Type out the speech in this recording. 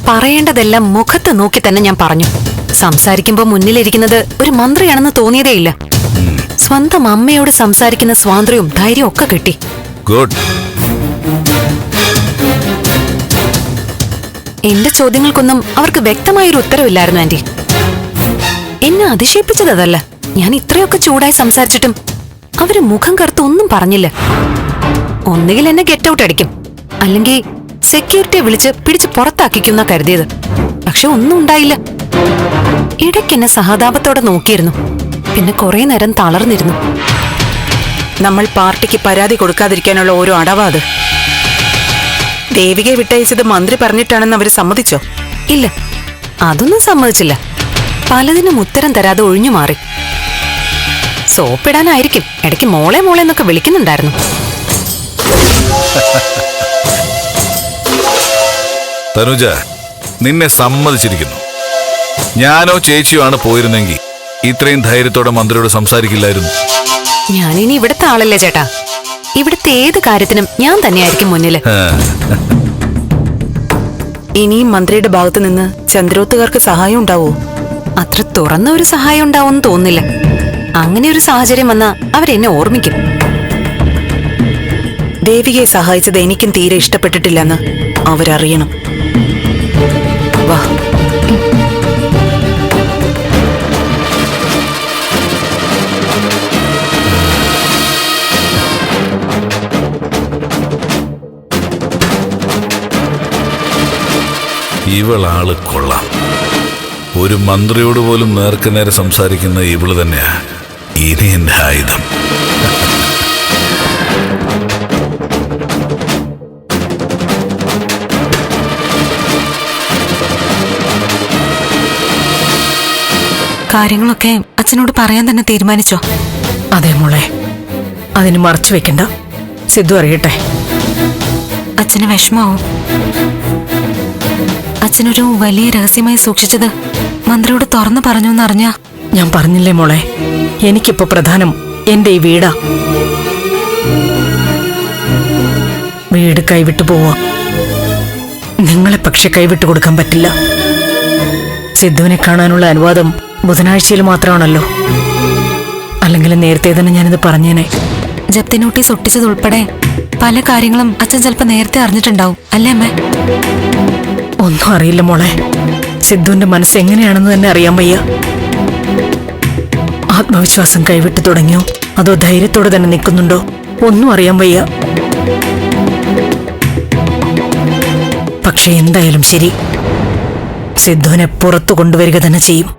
പറയേണ്ടതെല്ലാം മുഖത്ത് നോക്കി തന്നെ ഞാൻ പറഞ്ഞു. സംസാരിക്കുമ്പോ മുന്നിലിരിക്കുന്നത് ഒരു മന്ത്രിയാണെന്ന് തോന്നിയതേയില്ല. സ്വന്തം അമ്മയോട് സംസാരിക്കുന്ന സ്വാതന്ത്ര്യവും ധൈര്യവും ഒക്കെ കിട്ടി. ഗുഡ്. എന്റെ ചോദ്യങ്ങൾക്കൊന്നും അവർക്ക് വ്യക്തമായൊരു ഉത്തരവില്ലായിരുന്നു ആന്റി. എന്നെ അതിശയിപ്പിച്ചതല്ല, ഞാൻ ഇത്രയൊക്കെ ചൂടായി സംസാരിച്ചിട്ടും അവര് മുഖം കറുത്ത് ഒന്നും പറഞ്ഞില്ല. ഒന്നുകിൽ എന്നെ ഗെറ്റ് ഔട്ട് അടിക്കും, അല്ലെങ്കിൽ സെക്യൂരിറ്റിയെ വിളിച്ച് പിടിച്ച് പുറത്താക്കിക്കുന്ന കരുതിയത്. പക്ഷെ ഒന്നും ഉണ്ടായില്ല. ഇടയ്ക്കെന്നെ സഹതാപത്തോടെ നോക്കിയിരുന്നു. പിന്നെ കുറെ നേരം തളർന്നിരുന്നു. നമ്മൾ പാർട്ടിക്ക് പരാതി കൊടുക്കാതിരിക്കാനുള്ള ഓരോ അടവാ അത്. ദേവികയെ വിട്ടയച്ചത് മന്ത്രി പറഞ്ഞിട്ടാണെന്ന് അവര് സമ്മതിച്ചോ? ഇല്ല, അതൊന്നും സമ്മതിച്ചില്ല. പലതിനും ഉത്തരം തരാതെ ഒഴിഞ്ഞു മാറി. സോപ്പിടാനായിരിക്കും ഇടയ്ക്ക് മോളെ മോളെ എന്നൊക്കെ വിളിക്കുന്നുണ്ടായിരുന്നു. തനുജ, നിന്നെ സമ്മതിച്ചിരിക്കുന്നു. ഞാനോ ചേച്ചിയോ ആണ് പോയിരുന്നെങ്കിൽ ഇത്രയും ധൈര്യത്തോടെ മന്ത്രിയോട് സംസാരിക്കില്ലായിരുന്നു. ഞാനിനി ഇവിടുത്തെ ആളല്ലേ ചേട്ടാ. ഇവിടുത്തെ ഏത് കാര്യത്തിനും ഞാൻ തന്നെയായിരിക്കും മുന്നില്. ഇനിയും മന്ത്രിയുടെ ഭാഗത്തു നിന്ന് ചന്ദ്രോത്തുകാർക്ക് സഹായം ഉണ്ടാവോ? അത്ര തുറന്ന ഒരു സഹായം ഉണ്ടാവുമെന്ന് തോന്നുന്നില്ല. അങ്ങനെ ഒരു സാഹചര്യം വന്നാ അവരെന്നെ ഓർമ്മിക്കും. ദേവികയെ സഹായിച്ചത് എനിക്കും തീരെ ഇഷ്ടപ്പെട്ടിട്ടില്ലെന്ന് അവരറിയണം. വാ. ഇവളാള് കൊള്ളാം. ഒരു മന്ത്രിയോട് പോലും നേർക്കുനേരെ സംസാരിക്കുന്ന ഇവള് തന്നെയാ ഇനി എന്റെ ആയുധം. കാര്യങ്ങളൊക്കെ അച്ഛനോട് പറയാൻ തന്നെ തീരുമാനിച്ചോ? അതെ മോളെ, അതിന് മറച്ചു വെക്കണ്ട. സിദ്ധു അറിയട്ടെ. അച്ഛന് വിഷമാവും. അച്ഛനൊരു വലിയ രഹസ്യമായി സൂക്ഷിച്ചത് മന്ത്രിയോട് തുറന്നു പറഞ്ഞു എന്നറിഞ്ഞ. ഞാൻ പറഞ്ഞില്ലേ മോളെ, എനിക്കിപ്പോ പ്രധാനം എന്റെ ഈ വീടാ. വീട് കൈവിട്ടു പോവാ. നിങ്ങളെ പക്ഷെ കൈവിട്ടു കൊടുക്കാൻ പറ്റില്ല. സിദ്ധുവിനെ കാണാനുള്ള അനുവാദം ബുധനാഴ്ചയിൽ മാത്രമാണല്ലോ. അല്ലെങ്കിൽ നേരത്തെ തന്നെ ഞാനിത് പറഞ്ഞേനെ. ജപ്തി നോട്ടീസ് ഒട്ടിച്ചതുൾപ്പെടെ പല കാര്യങ്ങളും അച്ഛൻ ചിലപ്പോ നേരത്തെ അറിഞ്ഞിട്ടുണ്ടാവും അല്ലേ അമ്മേ? ഒന്നും അറിയില്ല മോളെ. സിദ്ധുവിന്റെ മനസ്സ് എങ്ങനെയാണെന്ന് തന്നെ അറിയാൻ വയ്യ. ആത്മവിശ്വാസം കൈവിട്ടു തുടങ്ങിയോ അതോ ധൈര്യത്തോടെ തന്നെ നിൽക്കുന്നുണ്ടോ ഒന്നും അറിയാൻ വയ്യ. പക്ഷെ എന്തായാലും ശരി, സിദ്ധുവിനെ പുറത്തു കൊണ്ടുവരിക തന്നെ ചെയ്യും.